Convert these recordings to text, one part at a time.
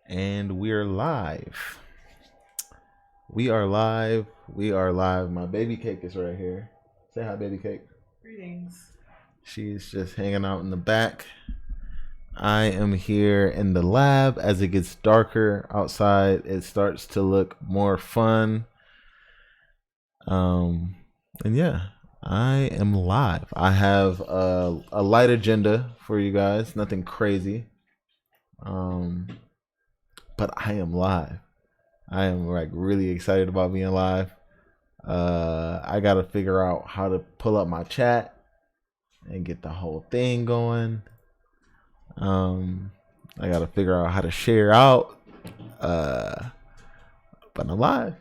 And we're live. We are live. We are live. My baby cake is right here. Say hi, baby cake. Greetings. She's just hanging out in the back. I am here in the lab. As it gets darker outside, it starts to look more fun. And yeah, I am live. I have a light agenda for you guys. Nothing crazy. But I am live. I am like really excited about being live. I gotta figure out how to pull up my chat and get the whole thing going. I gotta figure out how to share out. But I'm live.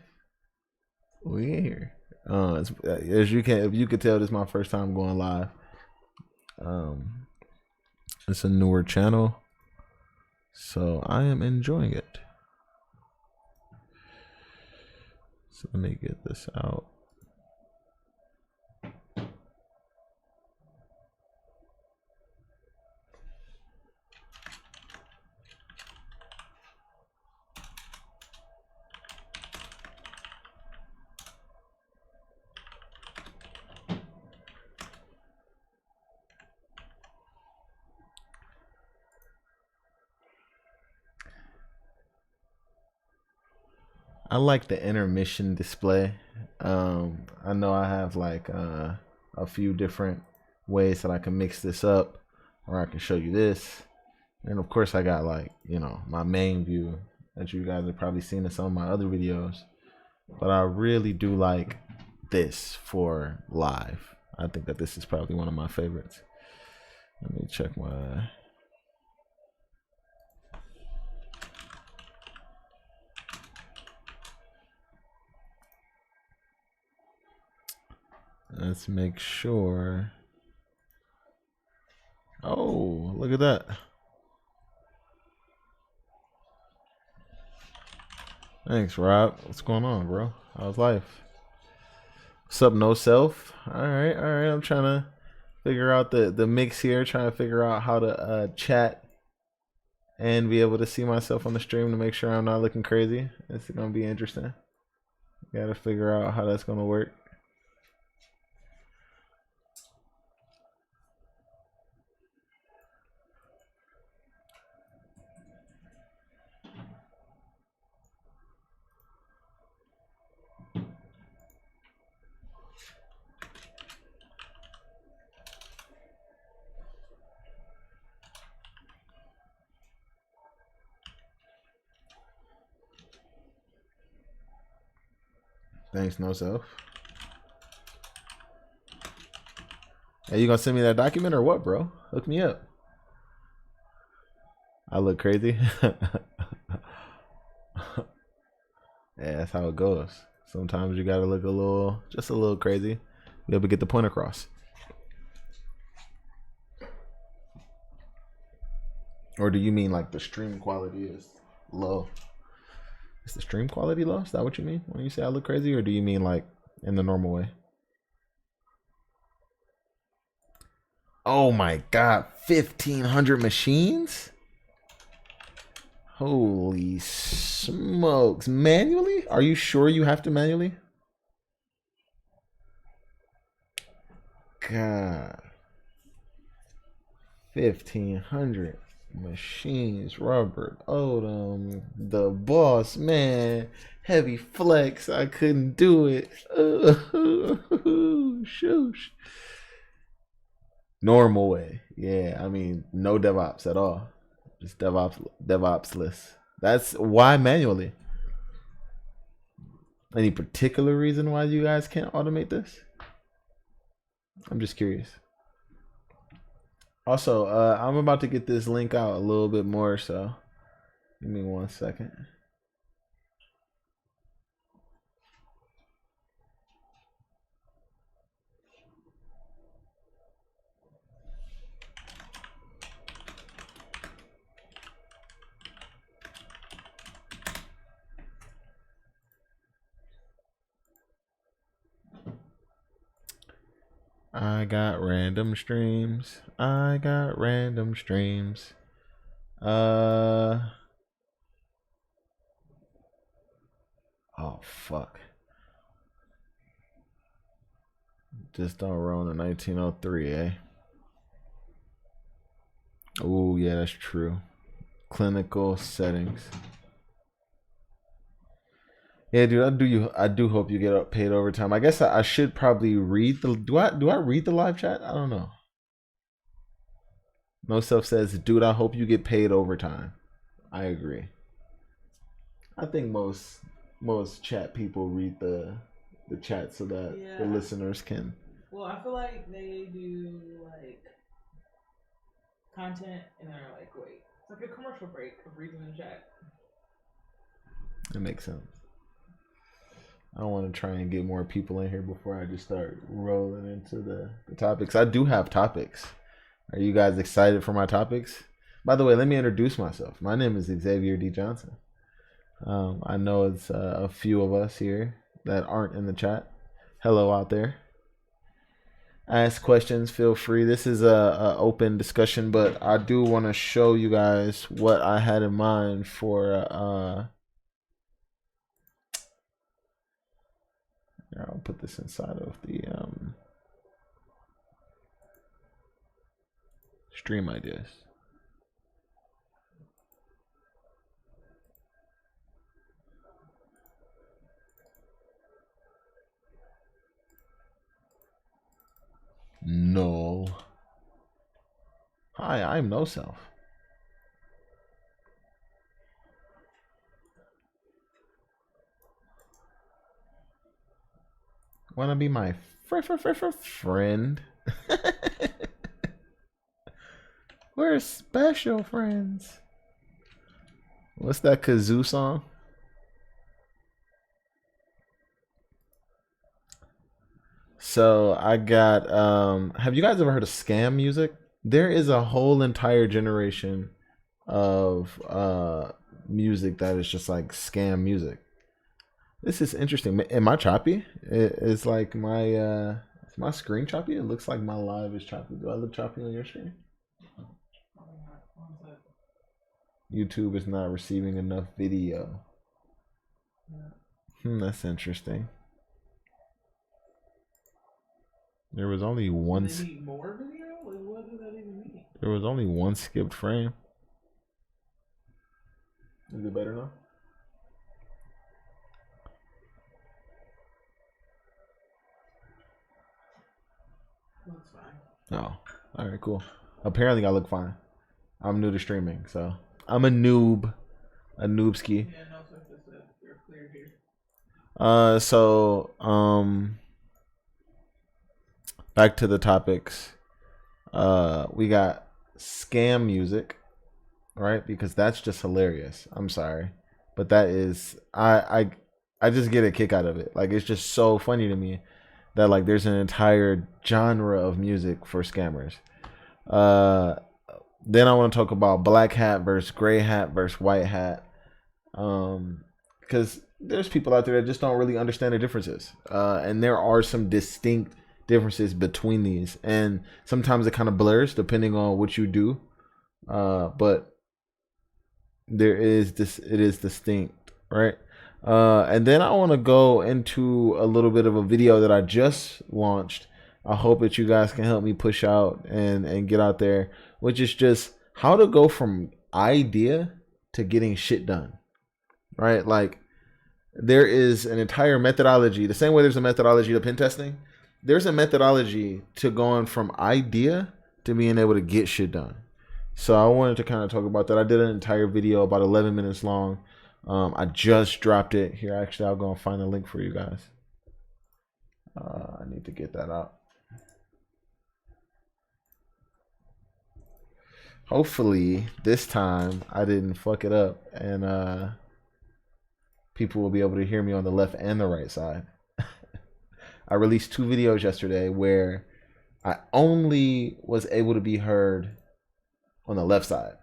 We in here. As you can, if you could tell, this is my first time going live. It's a newer channel, so I am enjoying it. So let me get this out. I like the intermission display. I know I have like a few different ways that I can mix this up, or I can show you this. And of course, I got like, my main view that you guys have probably seen in some of my other videos. But I really do like this for live. I think that this is probably one of my favorites. Let me check my. Let's make sure. Oh, look at that. Thanks, Rob. What's going on, bro? How's life? What's up, no self? All right. I'm trying to figure out the mix here. Trying to figure out how to chat and be able to see myself on the stream to make sure I'm not looking crazy. It's gonna be interesting. Got to figure out how that's gonna work. Thanks, no self. Hey, you gonna send me that document or what, bro? Hook me up. I look crazy. Yeah, that's how it goes. Sometimes you gotta look just a little crazy. Be able to get the point across. Or do you mean like the stream quality is low? Is the stream quality low? Is that what you mean when you say I look crazy? Or do you mean like in the normal way? Oh my god, 1,500 machines? Holy smokes. Manually? Are you sure you have to manually? God. 1,500 machines. Robert Odom, the boss, man. Heavy flex. I couldn't do it. Shoosh. Normal way. Yeah, I mean, no DevOps at all. Just DevOps list. That's why manually. Any particular reason why you guys can't automate this? I'm just curious. Also, I'm about to get this link out a little bit more, so give me 1 second. I got random streams. I got random streams. Oh fuck. Just don't roll in 1903, eh? Oh yeah, that's true. Clinical settings. Yeah, dude, I do hope you get paid overtime. I guess I should probably read the do I read the live chat? I don't know. No Self says, dude, I hope you get paid overtime. I agree. I think most chat people read the chat so that the listeners can. Well, I feel like they do like content and they're like, wait, it's like a commercial break of reading the chat. It makes sense. I don't want to try and get more people in here before I just start rolling into the topics. I do have topics. Are you guys excited for my topics? By the way, let me introduce myself. My name is Xavier D. Johnson. I know it's a few of us here that aren't in the chat. Hello out there. Ask questions, feel free. This is a open discussion, but I do want to show you guys what I had in mind for I'll put this inside of the stream ideas. No. Hi, I'm No Self. Wanna be my friend? We're special friends. What's that kazoo song? So I got have you guys ever heard of scam music? There is a whole entire generation of music that is just like scam music. This is interesting. Am I choppy? It's like is my screen choppy? It looks like my live is choppy. Do I look choppy on your screen? YouTube is not receiving enough video. That's interesting. There was only one. They need more video? What does that even mean? There was only one skipped frame. Is it better now? Looks fine. Oh, all right, cool. Apparently, I look fine. I'm new to streaming, so I'm a noob, a noobski. Yeah, no, so it's you're clear here. Back to the topics. We got scam music, right? Because that's just hilarious. I'm sorry, but that is I just get a kick out of it. Like it's just so funny to me that like there's an entire genre of music for scammers. Then I want to talk about Blackhat versus Greyhat versus Whitehat. Because there's people out there that just don't really understand the differences. And there are some distinct differences between these. And sometimes it kind of blurs depending on what you do. But there is this, it is distinct, right? And then I want to go into a little bit of a video that I just launched. I hope that you guys can help me push out and get out there, which is just how to go from idea to getting shit done, right? Like there is an entire methodology. The same way there's a methodology to pen testing, there's a methodology to going from idea to being able to get shit done. So I wanted to kind of talk about that. I did an entire video about 11 minutes long. I just dropped it here. Actually, I'll go and find a link for you guys. I need to get that out. Hopefully this time I didn't fuck it up and people will be able to hear me on the left and the right side. I released 2 videos yesterday where I only was able to be heard on the left side.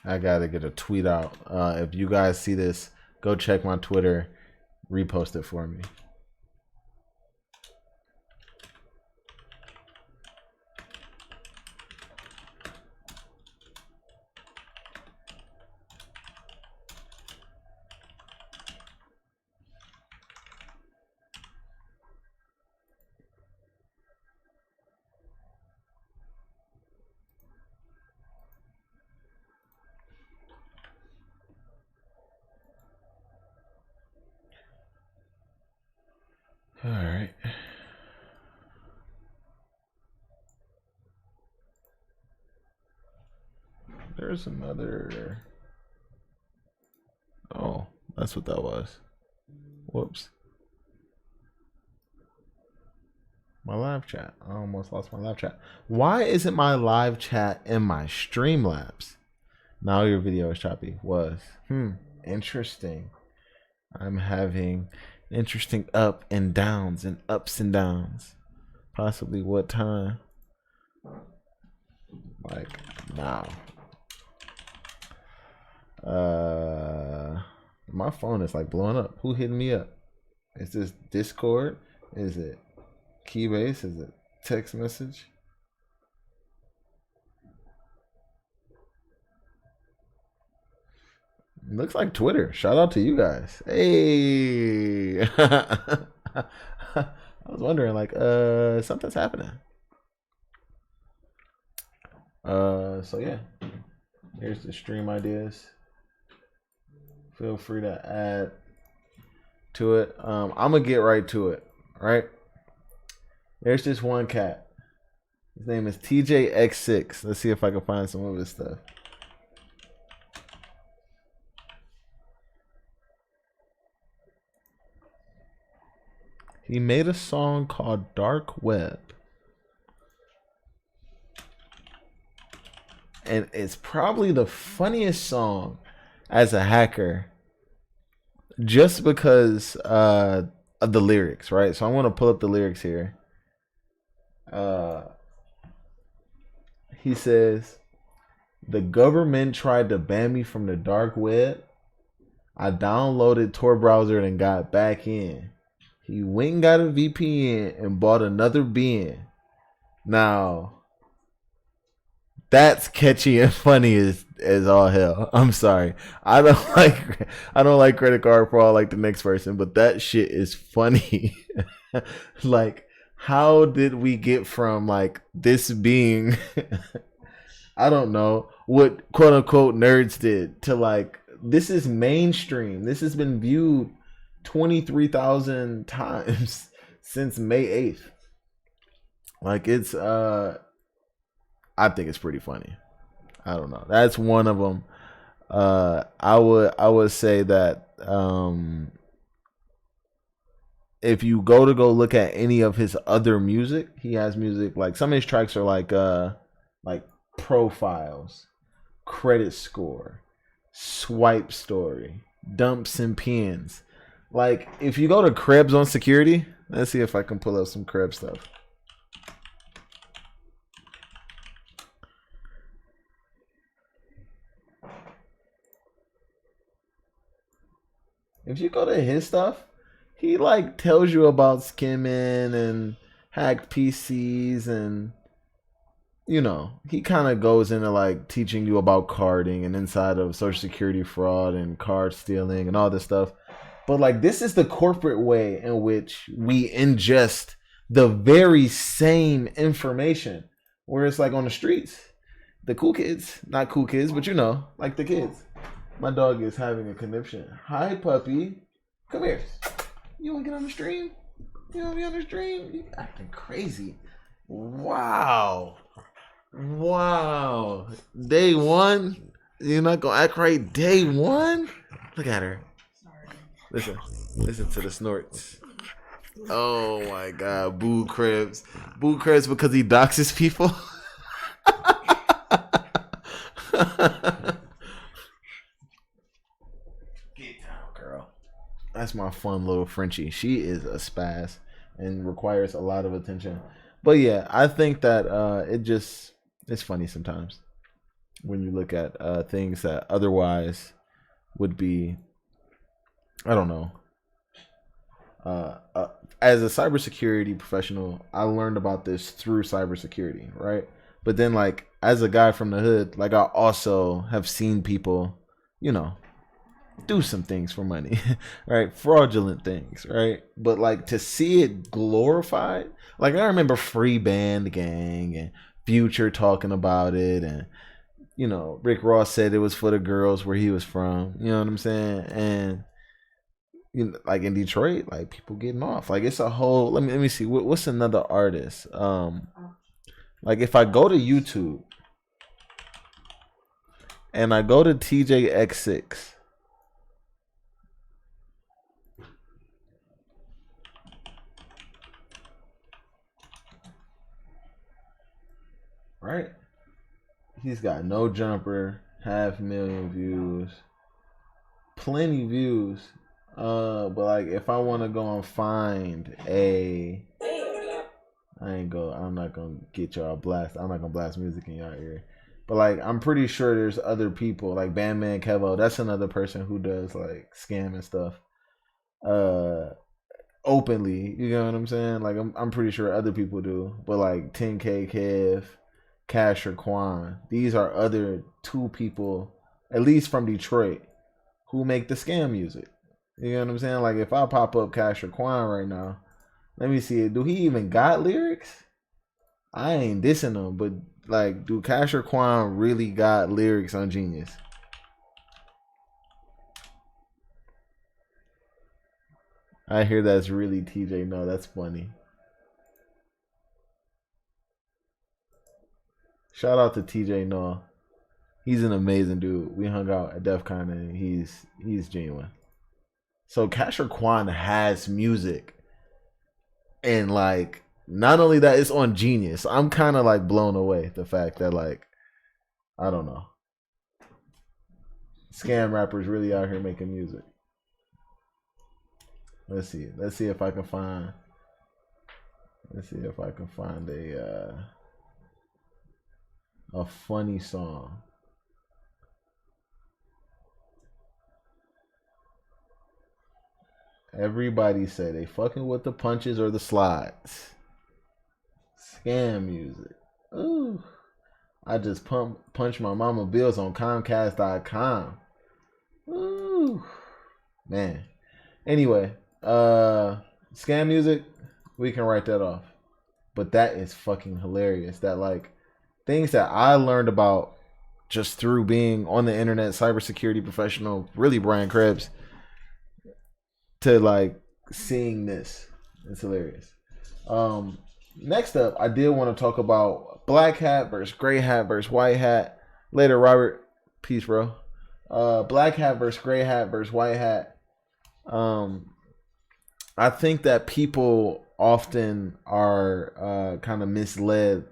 I gotta get a tweet out. If you guys see this, go check my Twitter, repost it for me. All right. There's another. Oh, that's what that was. Whoops. My live chat. I almost lost my live chat. Why isn't my live chat in my Streamlabs? Now your video is choppy. Was. Interesting. I'm having interesting up and downs and ups and downs. Possibly what time? Like now. My phone is like blowing up. Who hit me up? Is this Discord? Is it Keybase? Is it text message? Looks like Twitter. Shout out to you guys. Hey. I was wondering, like, something's happening. So yeah. Here's the stream ideas. Feel free to add to it. I'm gonna get right to it. Right. There's this one cat. His name is TJX6. Let's see if I can find some of his stuff. He made a song called Dark Web. And it's probably the funniest song as a hacker just because of the lyrics, right? So I want to pull up the lyrics here. He says, the government tried to ban me from the dark web. I downloaded Tor browser and got back in. He went and got a VPN and bought another bin. Now, that's catchy and funny as all hell. I'm sorry. I don't like credit card fraud like the next person, but that shit is funny. Like, how did we get from like this being I don't know what quote unquote nerds did to like this is mainstream. This has been viewed 23,000 times since May 8th. Like it's I think it's pretty funny. I don't know. That's one of them. I would say that if you go look at any of his other music, he has music like some of his tracks are like profiles, credit score, swipe story, dumps and pins. Like if you go to Krebs on security, let's see if I can pull up some Krebs stuff. If you go to his stuff, he like tells you about skimming and hacked PCs and you know, he kind of goes into like teaching you about carding and inside of social security fraud and card stealing and all this stuff. But like this is the corporate way in which we ingest the very same information. Where it's like on the streets, the cool kids, not cool kids, but you know, like the kids. My dog is having a conniption. Hi, puppy. Come here. You want to get on the stream? You want to be on the stream? You acting crazy. Wow. Wow. Day one? You're not going to act right day one? Look at her. Listen. Listen to the snorts. Oh, my God. Boo Krebs. Boo Krebs because he doxes people? That's my fun little Frenchie. She is a spaz and requires a lot of attention. But yeah, I think that it's funny sometimes. when you look at things that otherwise would be, I don't know. Uh, uh, as a cybersecurity professional, I learned about this through cybersecurity, right? But then, like, as a guy from the hood, like, I also have seen people, you know, do some things for money, right? Fraudulent things, right? But like to see it glorified, like I remember Free Band Gang and Future talking about it, and Rick Ross said it was for the girls where he was from. You know what I'm saying? And like in Detroit, like people getting off. Like it's a whole. Let me see. What's another artist? Like if I go to YouTube and I go to TJX6. Right? He's got No Jumper, 500,000 views, plenty views. But like if I want to go and find I'm not gonna get y'all blast. I'm not gonna blast music in y'all ear. But like I'm pretty sure there's other people like Bandman Kevo. That's another person who does like scam and stuff. Uh, Openly. You know what I'm saying? Like I'm pretty sure other people do. But like 10K Kev, Cash or Quan, these are other two people, at least from Detroit, who make the scam music. You know what I'm saying? Like if I pop up Cash or Quan right now, let me see it. Do he even got lyrics? I ain't dissing him, but like, do Cash or Quan really got lyrics on Genius? I hear that's really TJ. No, that's funny. Shout out to TJ No. He's an amazing dude. We hung out at DEF CON and he's genuine. So Cash or Quan has music, and like not only that, it's on Genius. I'm kind of like blown away the fact that like I don't know, scam rappers really out here making music. Let's see. Let's see if I can find. Let's see if I can find a funny song. Everybody say they fucking with the punches or the slides. Scam music. Ooh. I just punched my mama bills on Comcast.com. Ooh. Man. Anyway, scam music, we can write that off. But that is fucking hilarious. That like things that I learned about just through being on the internet, cybersecurity professional, really Brian Krebs, to like seeing this. It's hilarious. Um, Next up, I did want to talk about Blackhat versus Greyhat versus Whitehat. Later, Robert. Peace, bro. Blackhat versus Greyhat versus Whitehat. Um, I think that people often are kind of misled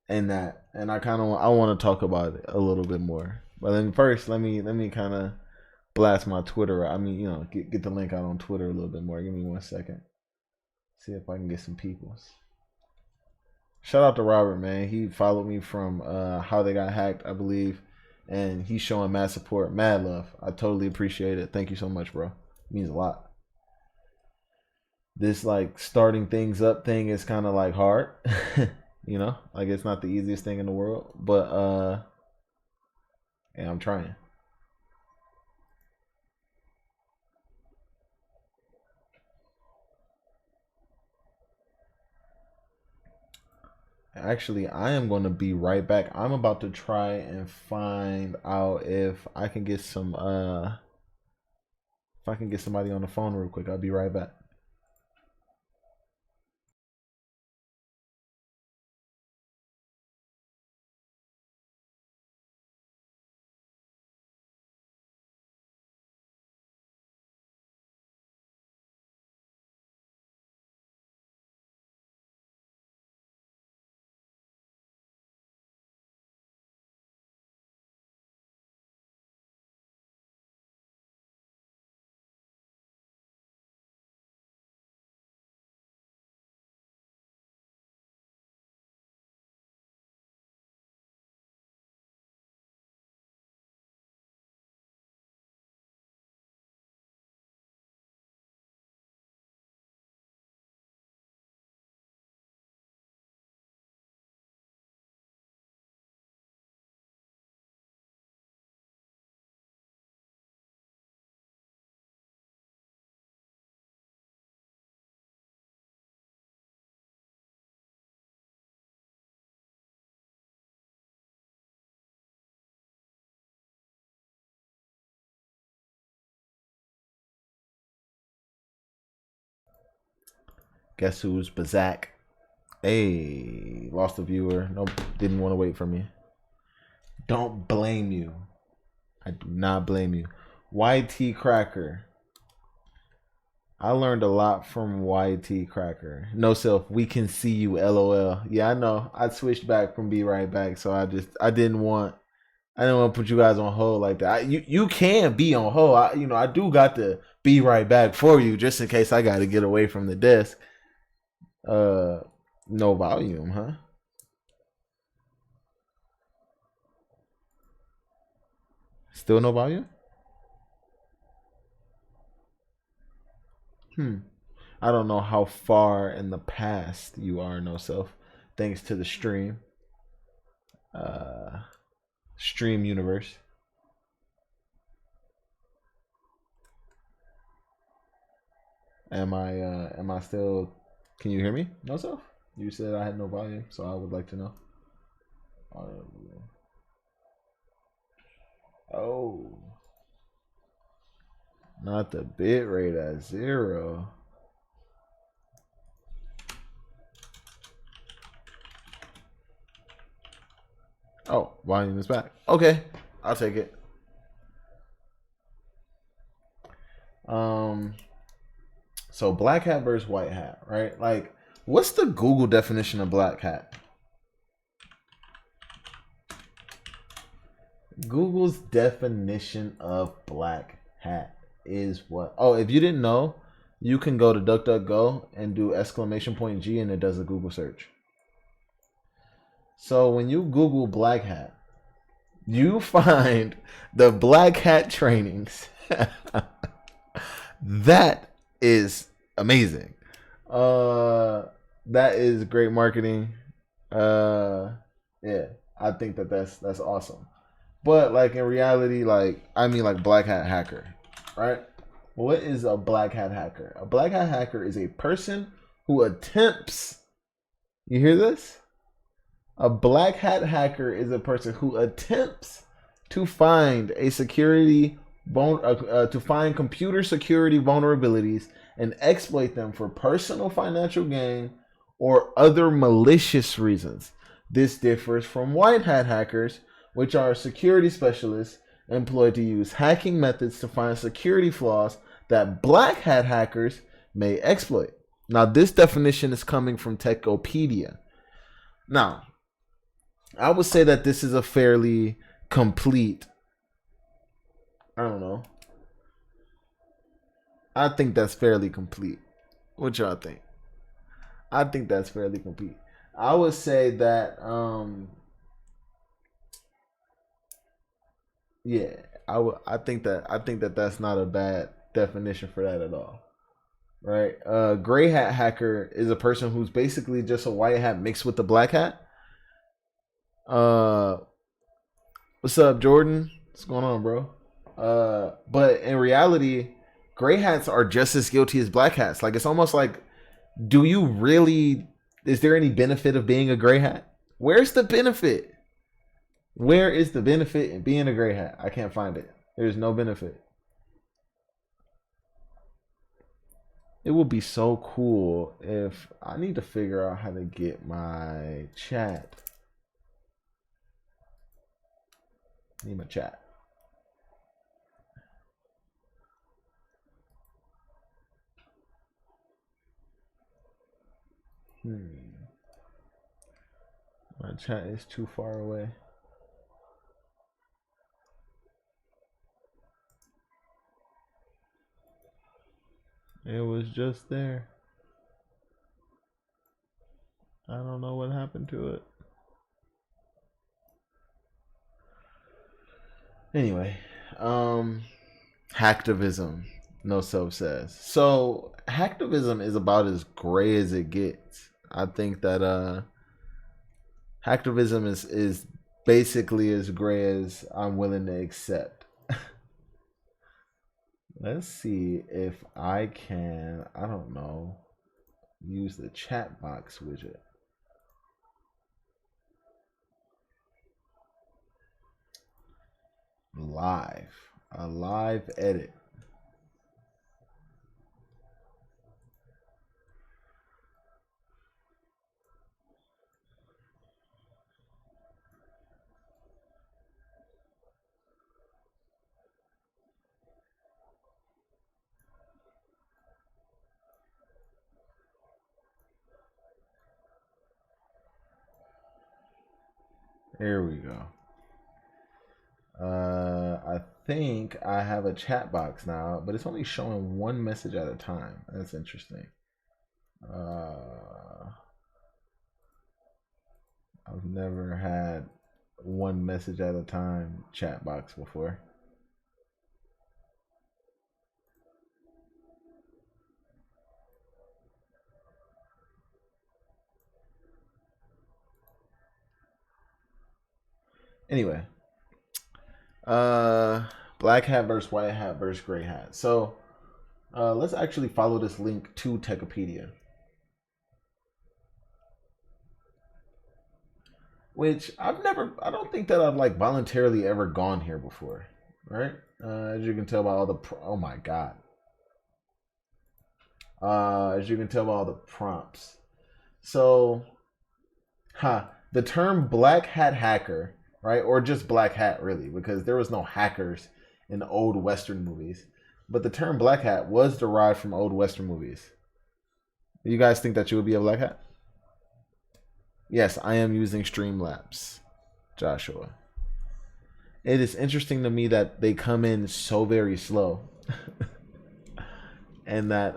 in that, and I want to talk about it a little bit more. But then first, let me kind of blast my Twitter. I mean, get the link out on Twitter a little bit more. Give me 1 second. See if I can get some peoples. Shout out to Robert, man. He followed me from How They Got Hacked, I believe, and he's showing mad support, mad love. I totally appreciate it. Thank you so much, bro. It means a lot. This like starting things up thing is kind of like hard, like it's not the easiest thing in the world, but yeah, I'm trying. Actually, I am going to be right back. I'm about to try and find out if I can get somebody on the phone real quick. I'll be right back. Guess who's Bazak? Hey, lost a viewer. Nope, didn't want to wait for me. Don't blame you. I do not blame you. YT Cracker. I learned a lot from YT Cracker. No self, we can see you, LOL. Yeah, I know. I switched back from Be Right Back, so I didn't want to put you guys on hold like that. You can be on hold. I do got to be right back for you just in case I got to get away from the desk. No volume, huh? Still no volume? I don't know how far in the past you are, no self. Thanks to the stream. Stream universe. Am I still, can you hear me? No self? You said I had no volume, so I would like to know. Oh. Not the bit rate at 0. Oh, volume is back. Okay, I'll take it. So Blackhat versus Whitehat, right? Like, what's the Google definition of Blackhat? Google's definition of Blackhat is what? Oh, if you didn't know, you can go to DuckDuckGo and do !G and it does a Google search. So when you Google Blackhat, you find the Blackhat trainings. That is amazing. That is great marketing. Yeah, I think that's awesome. But like in reality, like I mean, like Blackhat hacker, right? What is a Blackhat hacker? A Blackhat hacker is a person who attempts. You hear this? A Blackhat hacker is a person who attempts to find a to find computer security vulnerabilities and exploit them for personal financial gain or other malicious reasons. This differs from Whitehat hackers, which are security specialists employed to use hacking methods to find security flaws that Blackhat hackers may exploit. Now, this definition is coming from Techopedia. Now, I would say that this is a fairly complete. I don't know. I think that's fairly complete. What y'all think? I think that's fairly complete. I would say that yeah, I think that that's not a bad definition for that at all. Right? Greyhat hacker is a person who's basically just a white hat mixed with the black hat. What's up, Jordan? What's going on, bro? But in reality, gray hats are just as guilty as black hats. Like it's almost like, do you really? Is there any benefit of being a gray hat? Where's the benefit? Where is the benefit in being a gray hat? I can't find it. There's no benefit. It would be so cool if I need to figure out how to get my chat. I need my chat. My chat is too far away. It was just there. I don't know what happened to it. Anyway, hacktivism, no self says. So hacktivism is about as gray as it gets. I think that hacktivism is basically as gray as I'm willing to accept. Let's see if I can, I don't know, use the chat box widget. A live edit. Here we go. I think I have a chat box now, but it's only showing one message at a time. That's interesting. I've never had one message at a time chat box before. Anyway, Blackhat versus Whitehat versus Greyhat. So let's actually follow this link to Techipedia, which I don't think that I've like voluntarily ever gone here before, right? As you can tell by all the, oh my god. As you can tell by all the prompts. So, the term Black Hat hacker, right? Or just Black Hat, really, because there was no hackers in the old Western movies. But the term Black Hat was derived from old Western movies. You guys think that you would be a Black Hat? Yes, I am using Streamlabs, Joshua. It is interesting to me that they come in so very slow. And that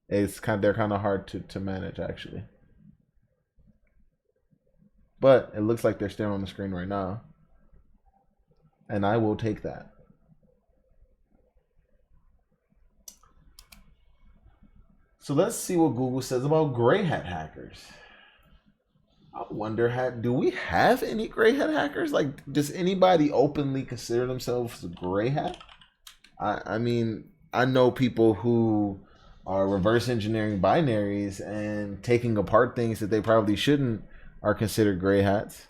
they're kind of hard to manage actually. But it looks like they're still on the screen right now. And I will take that. So let's see what Google says about Greyhat hackers. I wonder, do we have any Greyhat hackers? Like, does anybody openly consider themselves a Greyhat? I mean, I know people who are reverse engineering binaries and taking apart things that they probably shouldn't are considered gray hats.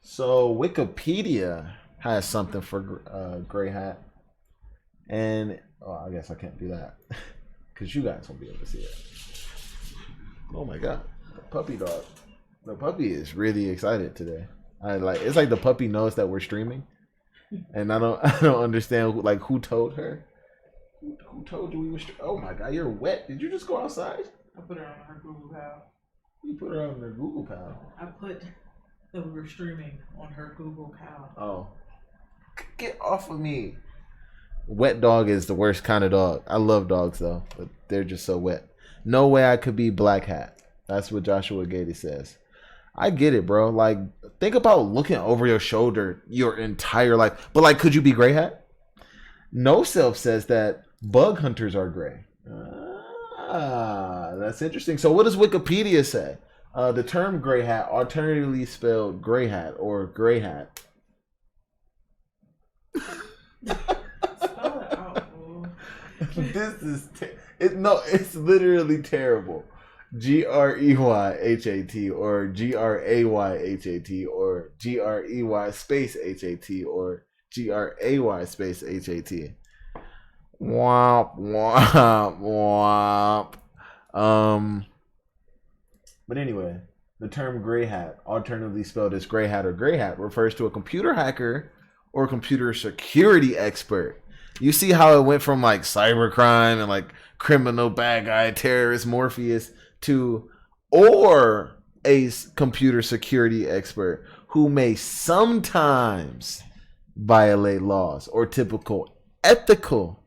So Wikipedia has something for gray hat, and I guess I can't do that because you guys won't be able to see it. Oh my god, the puppy dog! The puppy is really excited today. It's like the puppy knows that we're streaming, and I don't understand who told her. Who told you we were? Oh my god, you're wet. Did you just go outside? I put her on her Google Pal. You put her on her Google Pal. I put that we were streaming on her Google Pal. Oh, get off of me! Wet dog is the worst kind of dog. I love dogs though, but they're just so wet. No way I could be Blackhat. That's what Joshua Gady says. I get it, bro. Like, think about looking over your shoulder your entire life. But like, could you be Greyhat? No Self says that bug hunters are gray. That's interesting. So what does Wikipedia say? The term Greyhat, alternatively spelled Greyhat or Greyhat. Spell it out, bro. This is it's literally terrible. Greyhat or Grayhat or Grey space HAT or GRAY space HAT. Womp womp womp. But anyway, the term Greyhat, alternatively spelled as Greyhat or Greyhat, refers to a computer hacker or computer security expert. You see how it went from like cybercrime and like criminal bad guy terrorist Morpheus to or a computer security expert who may sometimes violate laws or typical ethical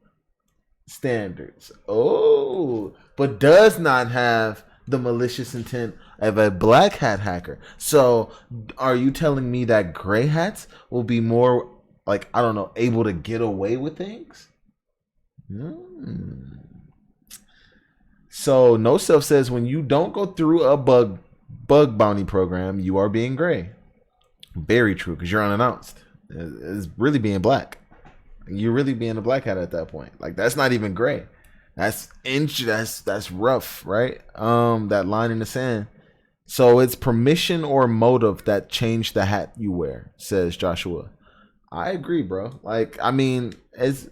standards. Oh, but does not have the malicious intent of a black hat hacker. So are you telling me that gray hats will be more like, I don't know, able to get away with things? So No Self says when you don't go through a bug bounty program, you are being gray. Very true, because you're unannounced. It's really being black. You're really being a black hat at that point. Like, that's not even gray. That's rough, right? That line in the sand. So it's permission or motive that changed the hat you wear, says Joshua. I agree, bro. Like, I mean, it's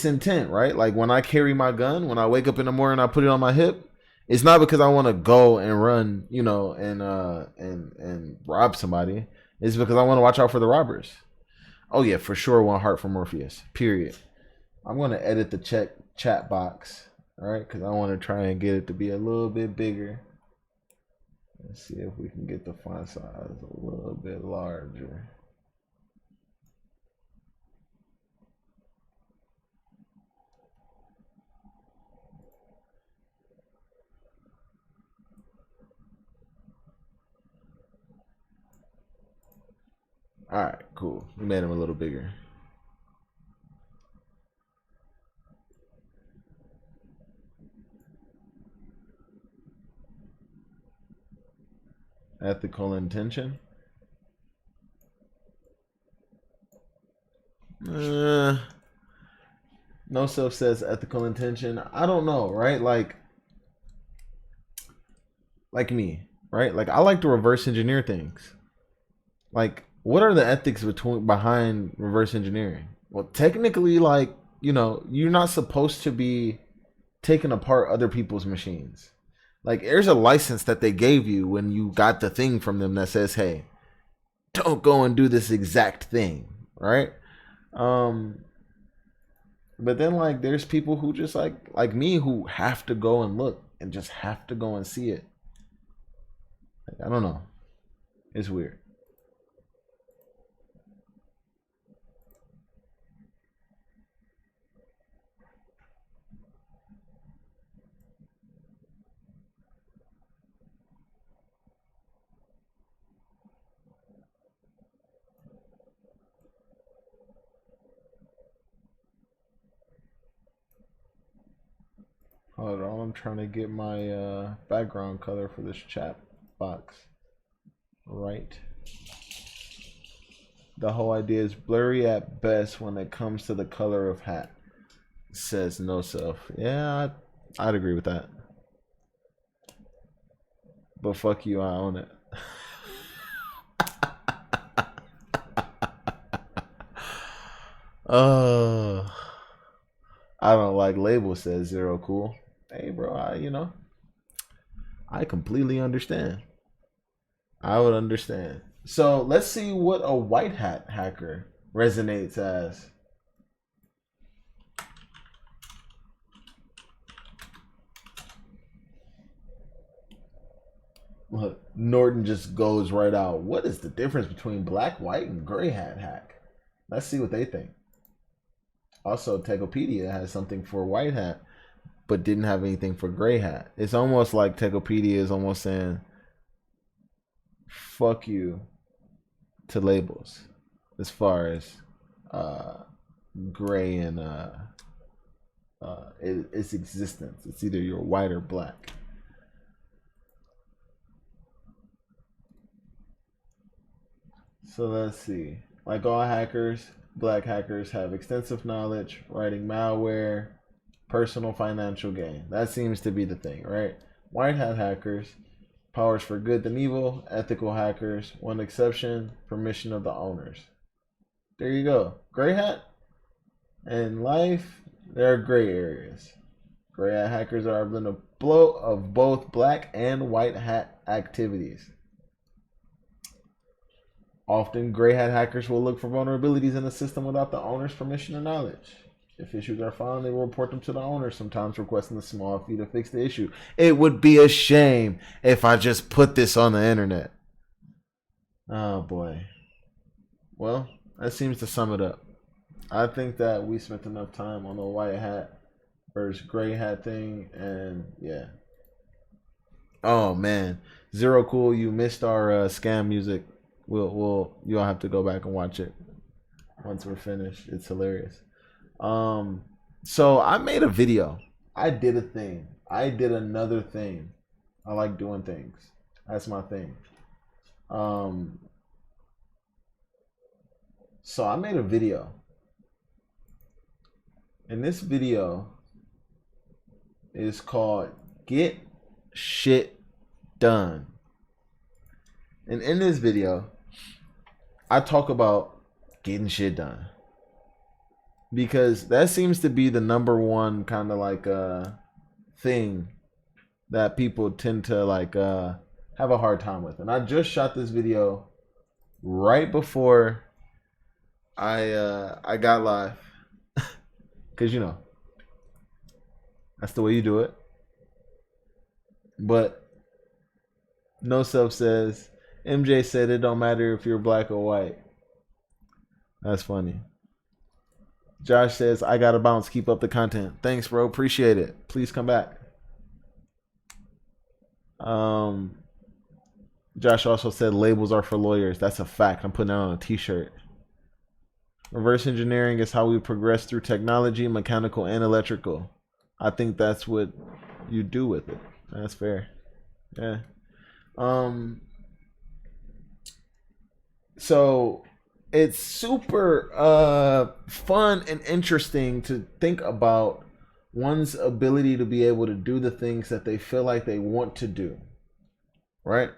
intent, right? Like, when I carry my gun, when I wake up in the morning, I put it on my hip. It's not because I want to go and run, and rob somebody. It's because I want to watch out for the robbers. Oh yeah, for sure. One heart for Morpheus. Period. I'm gonna edit the chat box All right, because I want to try and get it to be a little bit bigger. Let's see if we can get the font size a little bit larger. All right, cool. We made him a little bigger. Ethical intention. No self says ethical intention. I don't know, right? Like me, right? Like I like to reverse engineer things. Like, what are the ethics behind reverse engineering? Well, technically, like, you know, you're not supposed to be taking apart other people's machines. Like, there's a license that they gave you when you got the thing from them that says, hey, don't go and do this exact thing, right? But then like there's people who just like me who have to go and look and just have to go and see it. Like, I don't know. It's weird. Hold on, I'm trying to get my background color for this chat box right. The whole idea is blurry at best when it comes to the color of hat. Says no self. Yeah, I'd agree with that. But fuck you, I own it. I don't like label, says Zero Cool. Hey bro, I completely understand. I would understand. So let's see what a white hat hacker resonates as. Look, Norton just goes right out. What is the difference between black, white, and gray hat hack? Let's see what they think. Also, Techopedia has something for white hat, but didn't have anything for gray hat. It's almost like Techopedia is almost saying, fuck you to labels as far as gray and its existence. It's either you're white or black. So let's see. Like all hackers, black hackers have extensive knowledge, writing malware, personal financial gain. That seems to be the thing, right? White hat hackers, powers for good than evil, ethical hackers, one exception, permission of the owners. There you go. Gray hat. In life, there are gray areas. Gray hat hackers are in a blow of both black and white hat activities. Often, gray hat hackers will look for vulnerabilities in the system without the owner's permission or knowledge. If issues are found, they will report them to the owner, sometimes requesting a small fee to fix the issue. It would be a shame if I just put this on the internet. Oh boy. Well, that seems to sum it up. I think that we spent enough time on the white hat versus gray hat thing, and yeah. Oh man, Zero Cool, you missed our scam music. You'll have to go back and watch it once we're finished. It's hilarious. So I made a video. I did a thing. I did another thing. I like doing things. That's my thing. So I made a video. And this video is called Get Shit Done. And in this video, I talk about getting shit done. Because that seems to be the number one kind of like thing that people tend to like have a hard time with. And I just shot this video right before I got live. Cause That's the way you do it. But No Self says, MJ said it don't matter if you're black or white. That's funny. Josh says, I gotta bounce. Keep up the content. Thanks, bro. Appreciate it. Please come back. Josh also said labels are for lawyers. That's a fact. I'm putting that on a t-shirt. Reverse engineering is how we progress through technology, mechanical and electrical. I think that's what you do with it. That's fair. Yeah. So it's super fun and interesting to think about one's ability to be able to do the things that they feel like they want to do, right?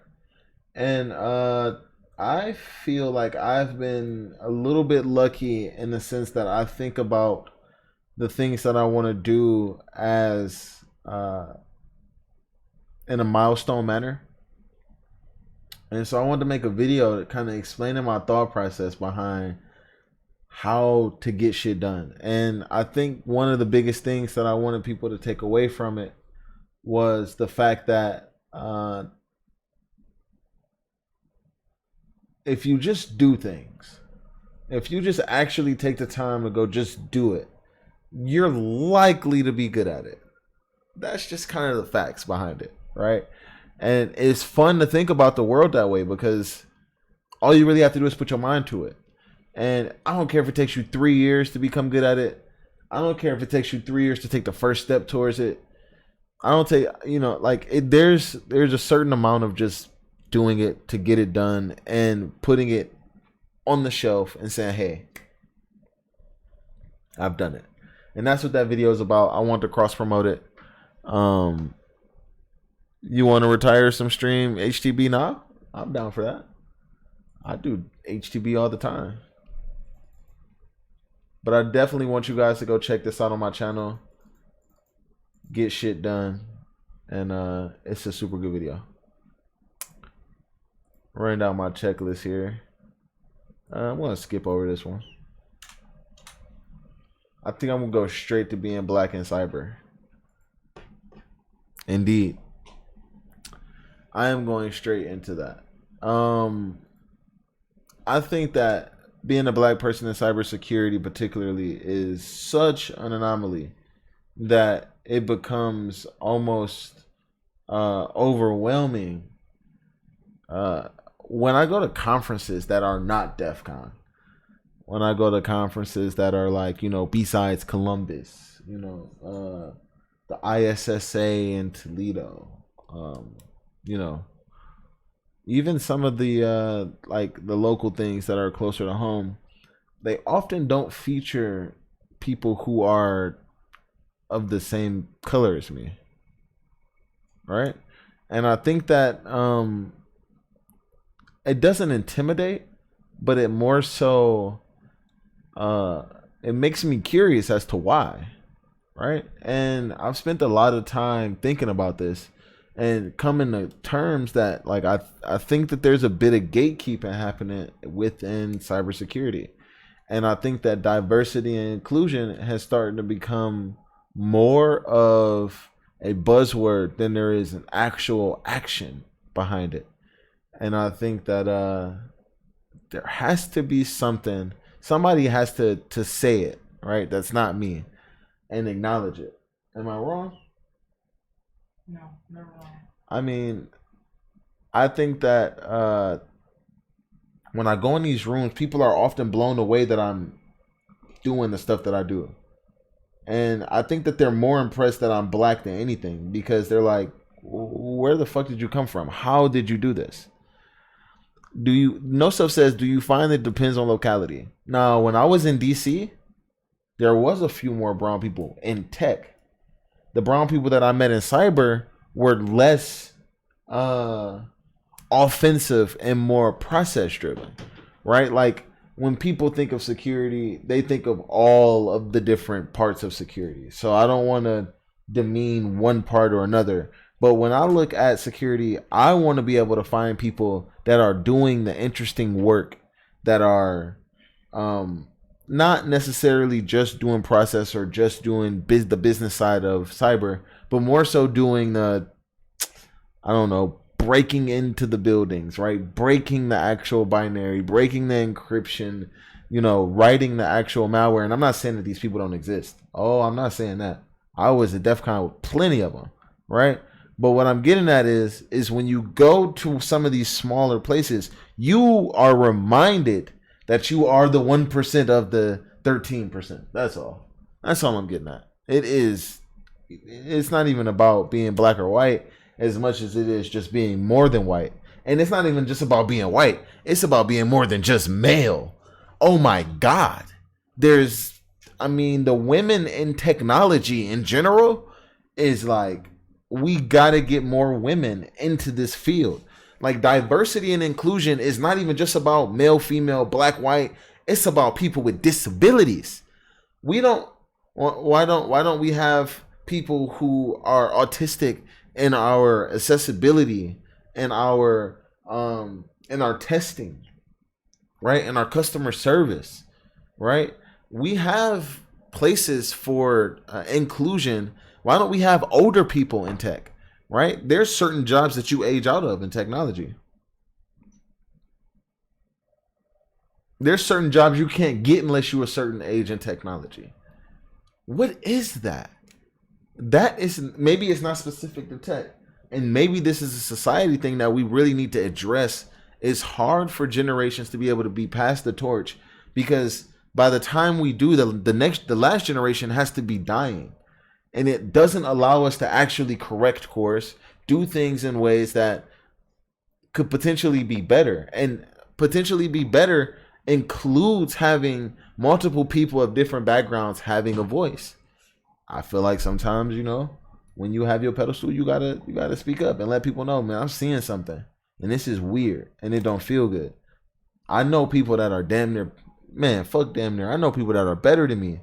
And I feel like I've been a little bit lucky in the sense that I think about the things that I want to do as in a milestone manner. And so I wanted to make a video that kind of explaining my thought process behind how to get shit done. And I think one of the biggest things that I wanted people to take away from it was the fact that if you just do things, if you just actually take the time to go just do it, you're likely to be good at it. That's just kind of the facts behind it, right? And it's fun to think about the world that way because all you really have to do is put your mind to it. And I don't care if it takes you 3 years to become good at it. I don't care if it takes you 3 years to take the first step towards it. I don't take, there's a certain amount of just doing it to get it done and putting it on the shelf and saying, hey, I've done it. And that's what that video is about. I want to cross promote it. You want to retire some stream HTB now? I'm down for that. I do HTB all the time. But I definitely want you guys to go check this out on my channel. Get shit done. And it's a super good video. Running down my checklist here. I'm going to skip over this one. I think I'm going to go straight to being black in cyber. Indeed. I am going straight into that. I think that being a black person in cybersecurity particularly is such an anomaly that it becomes almost overwhelming. When I go to conferences that are not DEF CON, when I go to conferences that are like, besides Columbus, the ISSA in Toledo, even some of the like the local things that are closer to home, they often don't feature people who are of the same color as me, right? And I think that it doesn't intimidate, but it more so it makes me curious as to why, right? And I've spent a lot of time thinking about this and coming to terms that like I think that there's a bit of gatekeeping happening within cybersecurity. And I think that diversity and inclusion has started to become more of a buzzword than there is an actual action behind it. And I think that there has to be something. Somebody has to say it, right? That's not me, and acknowledge it. Am I wrong? No, never wrong. I mean, I think that when I go in these rooms, people are often blown away that I'm doing the stuff that I do. And I think that they're more impressed that I'm black than anything because they're like, where the fuck did you come from? How did you do this? No Self says, do you find it depends on locality? Now, when I was in DC, there was a few more brown people in tech. The brown people that I met in cyber were less offensive and more process driven, right? Like when people think of security, they think of all of the different parts of security. So I don't want to demean one part or another. But when I look at security, I want to be able to find people that are doing the interesting work, that are not necessarily just doing process or just doing the business side of cyber, but more so doing the, I don't know, breaking into the buildings, right? Breaking the actual binary, breaking the encryption, writing the actual malware. And I'm not saying that these people don't exist. Oh, I'm not saying that. I was at DEF CON with plenty of them, right? But what I'm getting at is when you go to some of these smaller places, you are reminded that you are the 1% of the 13%. That's all. That's all I'm getting at. It's not even about being black or white as much as it is just being more than white. And it's not even just about being white. It's about being more than just male. Oh my God. The women in technology in general is like, we got to get more women into this field. Like, diversity and inclusion is not even just about male, female, black, white. It's about people with disabilities. Why don't we have people who are autistic in our accessibility and in our testing, right? In our customer service, right? We have places for inclusion. Why don't we have older people in tech, right? There's certain jobs that you age out of in technology. There's certain jobs you can't get unless you're a certain age in technology. What is that? That is, maybe it's not specific to tech. And maybe this is a society thing that we really need to address. It's hard for generations to be able to be passed the torch, because by the time we do, the last generation has to be dying. And it doesn't allow us to actually correct course, do things in ways that could potentially be better. And potentially be better includes having multiple people of different backgrounds having a voice. I feel like sometimes, when you have your pedestal, you gotta speak up and let people know, man, I'm seeing something and this is weird and it don't feel good. I know people that are damn near, man, fuck damn near. I know people that are better than me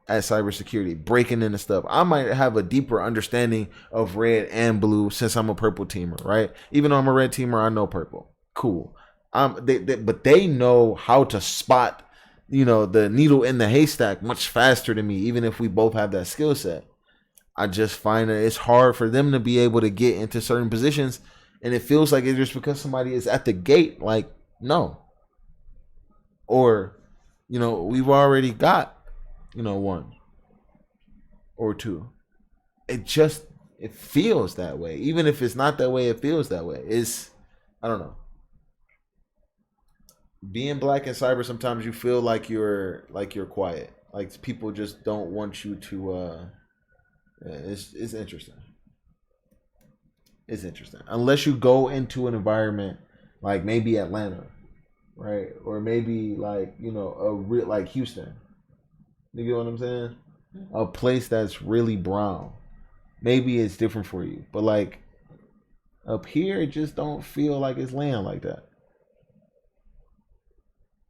at cybersecurity, breaking into stuff. I might have a deeper understanding of red and blue since I'm a purple teamer, right? Even though I'm a red teamer, I know purple. Cool. But they know how to spot, the needle in the haystack much faster than me, even if we both have that skill set. I just find that it's hard for them to be able to get into certain positions, and it feels like it's just because somebody is at the gate, like, no. Or, we've already got, one or two. It feels that way. Even if it's not that way, it feels that way. I don't know. Being black in cyber, sometimes you feel like you're quiet. Like, people just don't want you to it's interesting. It's interesting. Unless you go into an environment like maybe Atlanta, right? Or maybe like, like Houston. You get what I'm saying? A place that's really brown. Maybe it's different for you. But like up here, it just don't feel like it's land like that.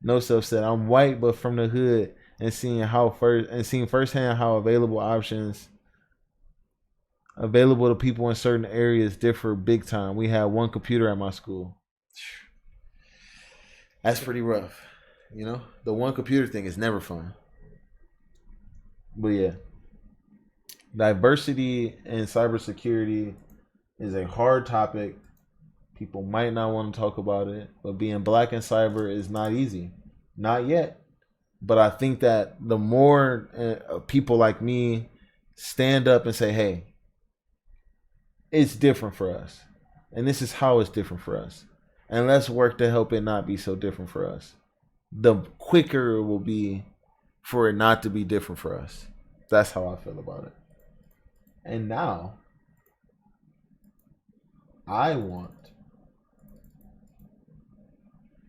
No Self said, I'm white but from the hood, and seeing firsthand how options available to people in certain areas differ big time. We had one computer at my school. That's pretty rough. The one computer thing is never fun. But yeah, diversity in cybersecurity is a hard topic. People might not want to talk about it, but being black in cyber is not easy. Not yet. But I think that the more people like me stand up and say, hey, it's different for us. And this is how it's different for us. And let's work to help it not be so different for us. The quicker it will be for it not to be different for us. That's how I feel about it. And now, I want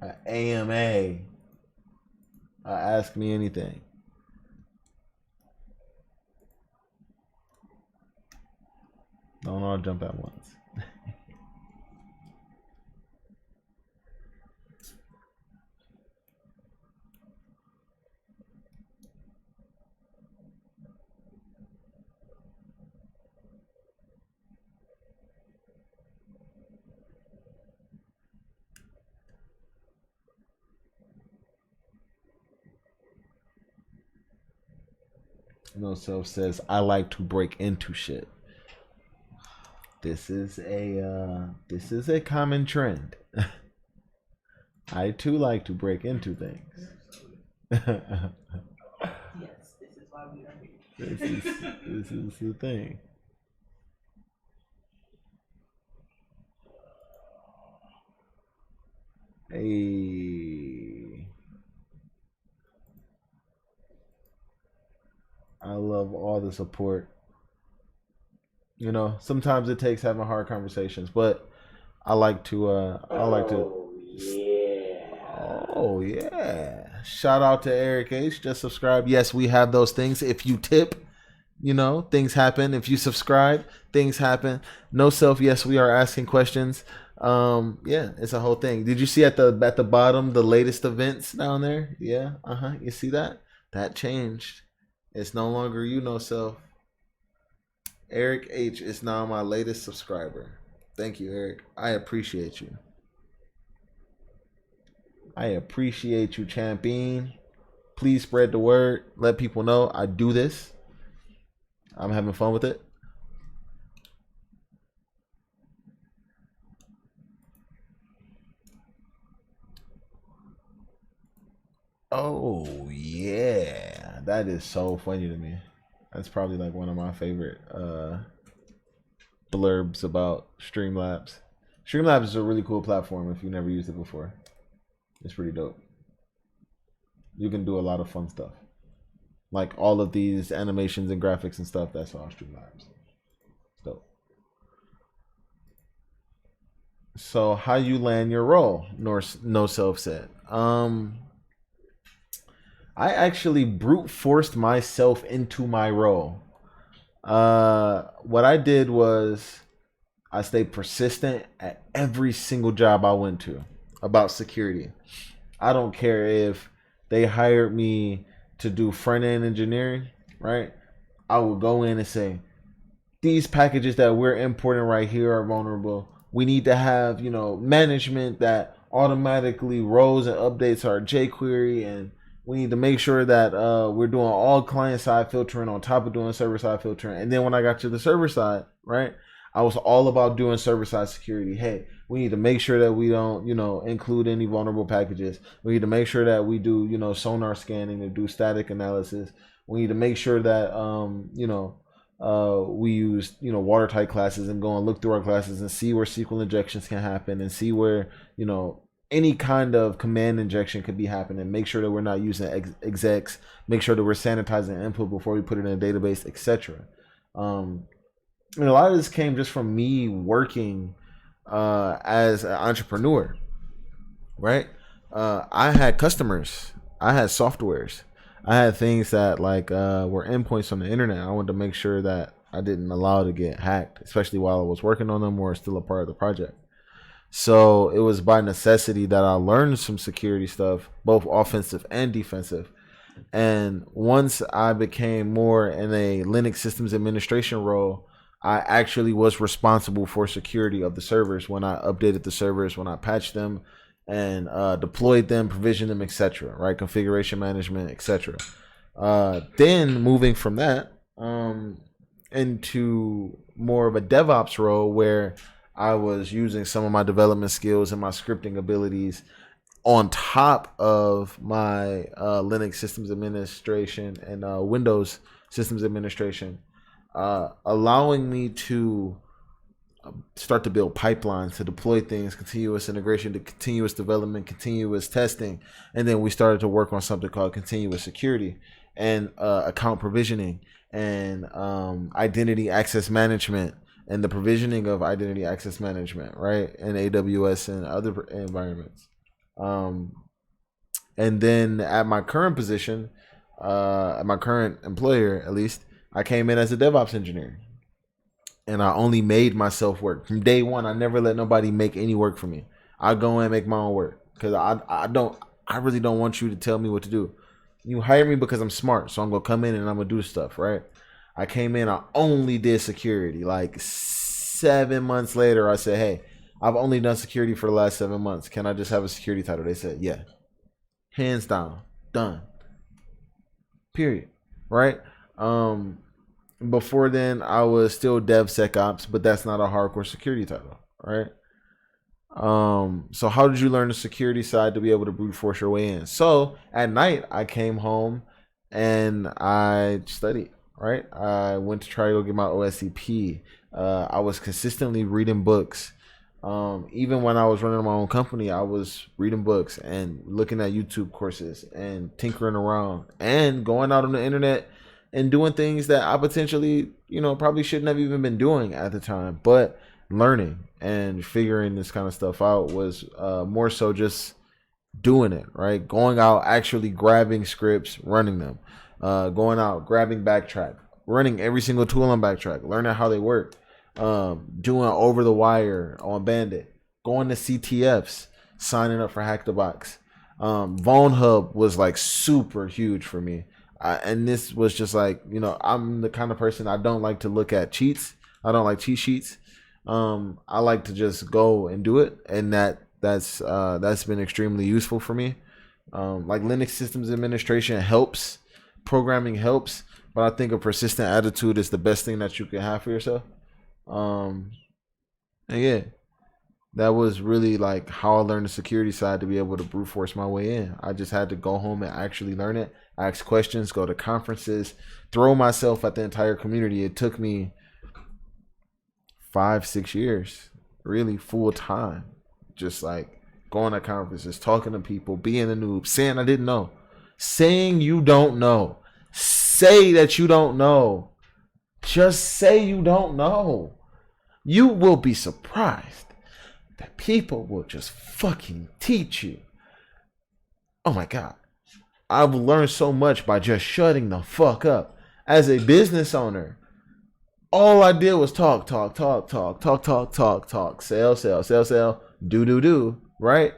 an AMA. Ask me anything. Don't all jump at once. No Self says, I like to break into shit. This is a common trend. I too like to break into things. Yes, this is why we are here. This is the thing. Hey, I love all the support. You know, sometimes it takes having hard conversations, but I like to. Oh yeah. Shout out to Eric H. Just subscribe. Yes, we have those things. If you tip, you know, things happen. If you subscribe, things happen. No Self, yes, we are asking questions. Yeah, it's a whole thing. Did you see at the bottom the latest events down there? Yeah, You see that? That changed. It's no longer you, No Self. Eric H is now my latest subscriber. Thank you, Eric. I appreciate you. I appreciate you, champion. Please spread the word. Let people know I do this. I'm having fun with it. Oh yeah, that is so funny to me. That's probably like one of my favorite blurbs about Streamlabs. Streamlabs is a really cool platform if you've never used it before. It's pretty dope. You can do a lot of fun stuff. Like all of these animations and graphics and stuff, that's all Streamlabs. It's dope. So how you land your role? No Self said. I actually brute forced myself into my role. What I did was I stayed persistent at every single job I went to about security. I don't care if they hired me to do front end engineering, right? I would go in and say, these packages that we're importing right here are vulnerable. We need to have, management that automatically rolls and updates our jQuery, and we need to make sure that we're doing all client side filtering on top of doing server side filtering. And then when I got to the server side, right, I was all about doing server side security. Hey, we need to make sure that we don't, include any vulnerable packages. We need to make sure that we do, sonar scanning and do static analysis. We need to make sure that, we use watertight classes and go and look through our classes and see where SQL injections can happen and see where any kind of command injection could be happening. Make sure that we're not using execs. Make sure that we're sanitizing input before we put it in a database, etc. A lot of this came just from me working as an entrepreneur, right? I had customers, I had softwares, I had things that were endpoints on the internet. I wanted to make sure that I didn't allow it to get hacked, especially while I was working on them or still a part of the project. So it was by necessity that I learned some security stuff, both offensive and defensive. And once I became more in a Linux systems administration role, I actually was responsible for security of the servers when I updated the servers, when I patched them and deployed them, provisioned them, etc. Right, configuration management, etc. Then moving from that into more of a DevOps role where I was using some of my development skills and my scripting abilities on top of my Linux systems administration and Windows systems administration, allowing me to start to build pipelines to deploy things, continuous integration to continuous development, continuous testing. And then we started to work on something called continuous security and account provisioning and identity access management and the provisioning of identity access management, right? In AWS and other environments. And then at my current position, at my current employer, at least, I came in as a DevOps engineer. And I only made myself work. From day one, I never let nobody make any work for me. I go in and make my own work. Because I really don't want you to tell me what to do. You hire me because I'm smart. So I'm going to come in and I'm going to do stuff, right? I came in, I only did security. Like 7 months later, I said, hey, I've only done security for the last 7 months. Can I just have a security title? They said, yeah. Hands down. Done. Period. Right? Um, Before then, I was still DevSecOps, but that's not a hardcore security title, right? So how did you learn the security side to be able to brute force your way in? So at night, I came home and I studied. Right, I went to try to go get my OSCP. I was consistently reading books. Even when I was running my own company, I was reading books and looking at YouTube courses and tinkering around and going out on the internet and doing things that I potentially, probably shouldn't have even been doing at the time. But learning and figuring this kind of stuff out was more so just doing it, right? Going out, actually grabbing scripts, running them, going out, grabbing backtrack, running every single tool on backtrack, learning how they work, doing over the wire on Bandit, going to CTFs, signing up for Hack the Box. Vaughn Hub was like super huge for me. And this was just like, I'm the kind of person, I don't like to look at cheats. I don't like cheat sheets. I like to just go and do it, and that's been extremely useful for me. Like Linux systems administration helps, programming helps, but I think a persistent attitude is the best thing that you can have for yourself. And yeah, that was really like how I learned the security side to be able to brute force my way in. I just had to go home and actually learn it, ask questions, go to conferences, throw myself at the entire community. It took me 5-6 years, really full time, just like going to conferences, talking to people, being a noob, saying I didn't know, saying you don't know, say that you don't know, just say you don't know. You will be surprised that people will just fucking teach you. Oh my God. I've learned so much by just shutting the fuck up. As a business owner, all I did was talk, sell, do, right?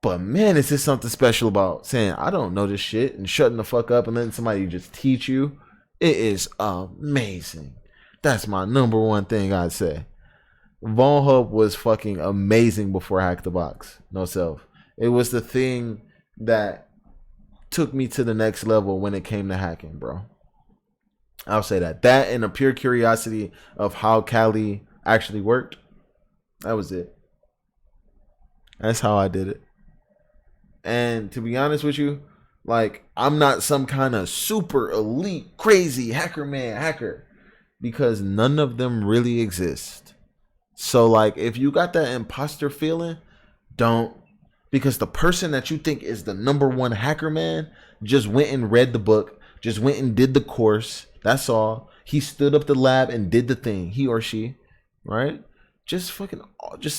But man, is this something special about saying, I don't know this shit, and shutting the fuck up and letting somebody just teach you? It is amazing. That's my number one thing I'd say. Von Hub was fucking amazing before Hack the Box. No self. It was the thing that took me to the next level when it came to hacking, bro. I'll say that. That and a pure curiosity of how Kali actually worked. That was it. That's how I did it. And to be honest with you, like, I'm not some kind of super elite, crazy hacker, because none of them really exist. So, like, if you got that imposter feeling, don't. Because the person that you think is the number one hacker man just went and read the book, just went and did the course. That's all. He stood up the lab and did the thing. He or she, right? Just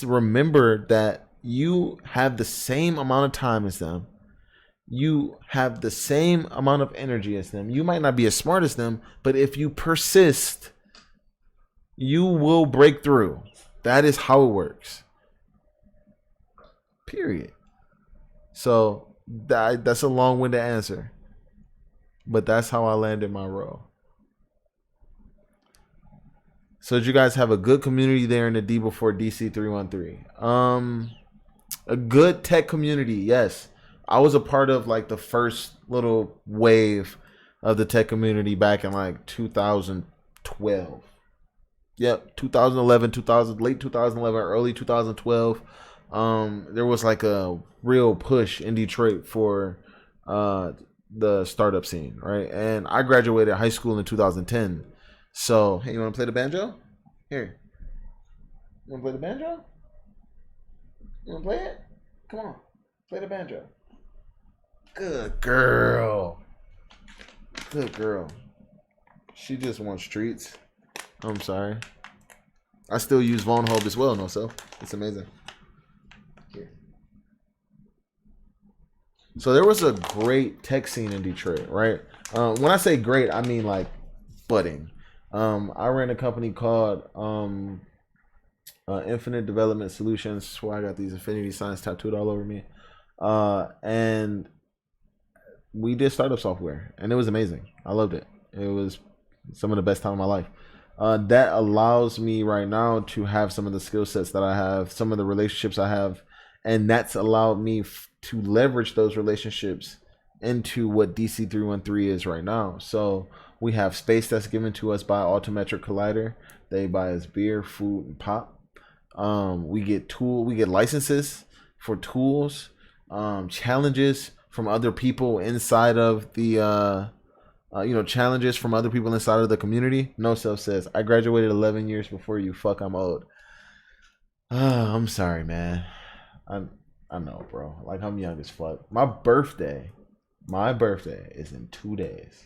remember that you have the same amount of time as them. You have the same amount of energy as them. You might not be as smart as them, but if you persist, you will break through. That is how it works. Period. So that's a long-winded answer, but that's how I landed my role. So did you guys have a good community there in the D before DC313? A good tech community, yes. I was a part of like the first little wave of the tech community back in like 2012. Yep, 2011, 2000, late 2011, early 2012. There was like a real push in Detroit for the startup scene, right? And I graduated high school in 2010. So, hey, you want to play the banjo? Here. You want to play the banjo? You want to play it? Come on, play the banjo. Good girl. Good girl. She just wants treats. I'm sorry. I still use Von Hub as well, no so. It's amazing. Here. So there was a great tech scene in Detroit, right? When I say great, I mean like budding. I ran a company called Infinite Development Solutions. That's why I got these infinity signs tattooed all over me. And we did startup software, and it was amazing. I loved it. It was some of the best time of my life. That allows me right now to have some of the skill sets that I have, some of the relationships I have, and that's allowed me to leverage those relationships into what DC313 is right now. So we have space that's given to us by Altimetric Collider. They buy us beer, food, and pop. We get licenses for tools, challenges from other people inside of the challenges from other people inside of the community. No Self says, I graduated 11 years before you. Fuck, I'm old. I'm sorry, man. I know, bro. Like, I'm young as fuck. My birthday is in 2 days.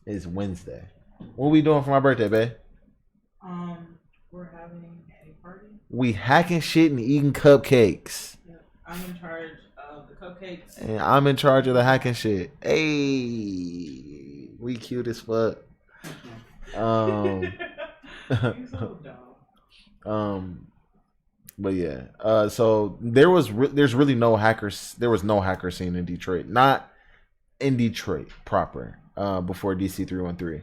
It's Wednesday. What we doing for my birthday, babe? We're having a party. We hacking shit and eating cupcakes. Yep. I'm in charge of the cupcakes. And I'm in charge of the hacking shit. Hey, we cute as fuck. You so dumb. But yeah. So there's really no hackers. There was no hacker scene in Detroit. Not in Detroit proper. Before DC313.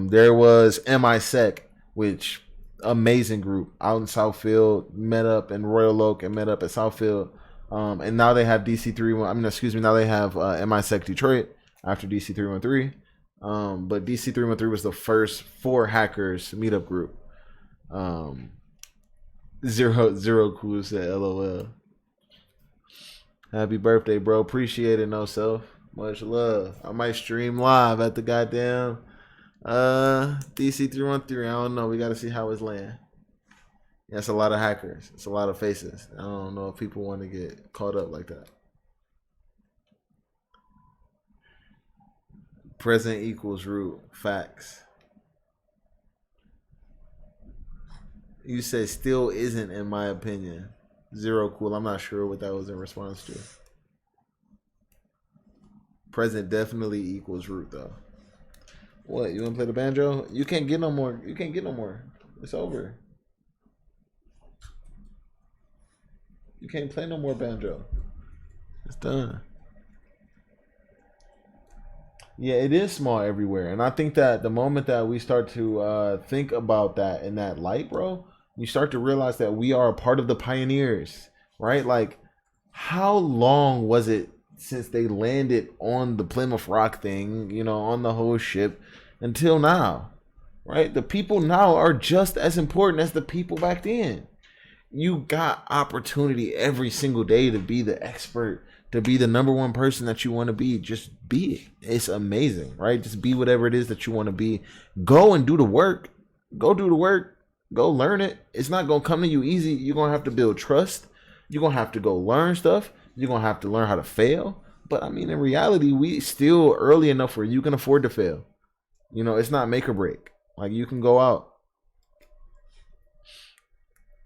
There was MISEC, which amazing group out in Southfield, met up in Royal Oak and met up at Southfield. And now they have now they have MISEC Detroit after DC313. But DC313 was the first for hackers meetup group. Zero cool said LOL. Happy birthday, bro. Appreciate it, No Self. Much love. I might stream live at the goddamn DC313. I don't know. We got to see how it's land. Yeah, it's a lot of hackers. It's a lot of faces. I don't know if people want to get caught up like that. Present equals root. Facts. You said still isn't, in my opinion. Zero cool. I'm not sure what that was in response to. Present definitely equals root though. What, you wanna play the banjo? You can't get no more. You can't get no more. It's over. You can't play no more banjo. It's done. Yeah, it is small everywhere. And I think that the moment that we start to think about that in that light, bro, you start to realize that we are a part of the pioneers, right? Like, how long was it since they landed on the Plymouth Rock thing, on the whole ship until now, right? The people now are just as important as the people back then. You got opportunity every single day to be the expert, to be the number one person that you want to be. Just be it. It's amazing, right? Just be whatever it is that you want to be. Go and do the work. Go do the work. Go learn it. It's not going to come to you easy. You're going to have to build trust. You're going to have to go learn stuff. You're going to have to learn how to fail. But I mean, in reality, we still early enough where you can afford to fail. It's not make or break. Like, you can go out.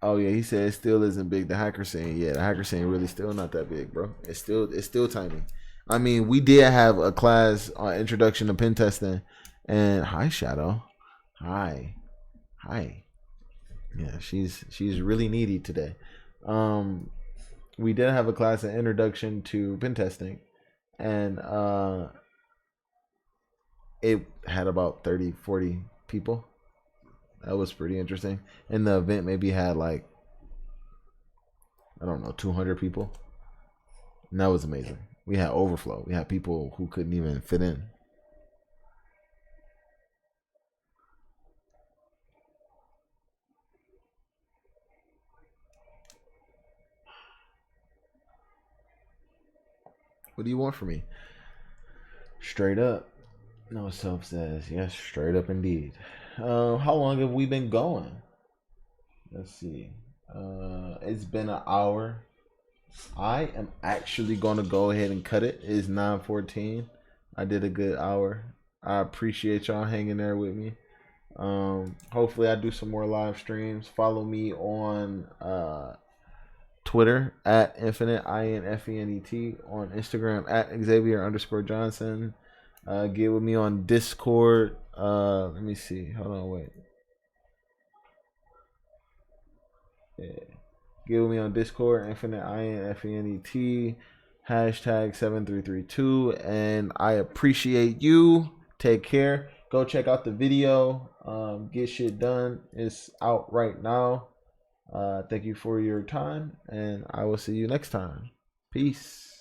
Oh yeah, he said it still isn't big. The hacker scene, yeah, the hacker scene really still not that big, bro. It's still tiny. I mean, we did have a class on introduction to pen testing, and hi Shadow, hi. Yeah, she's really needy today. We did have a class on introduction to pen testing, and it had about 30-40 people. That was pretty interesting. And the event maybe had like, I don't know, 200 people. And that was amazing. We had overflow. We had people who couldn't even fit in. What do you want from me? Straight up. No Self says, yes, straight up indeed. How long have we been going? Let's see. It's been an hour. I am actually going to go ahead and cut it. It's 9:14. I did a good hour. I appreciate y'all hanging there with me. Hopefully I do some more live streams. Follow me on Twitter at Infinite INFENET, on Instagram at Xavier_Johnson. Get with me on Discord. Let me see. Hold on, wait. Yeah. Get with me on Discord, Infinite INFENET, #7332. And I appreciate you. Take care. Go check out the video. Get shit done. It's out right now. Thank you for your time, and I will see you next time. Peace.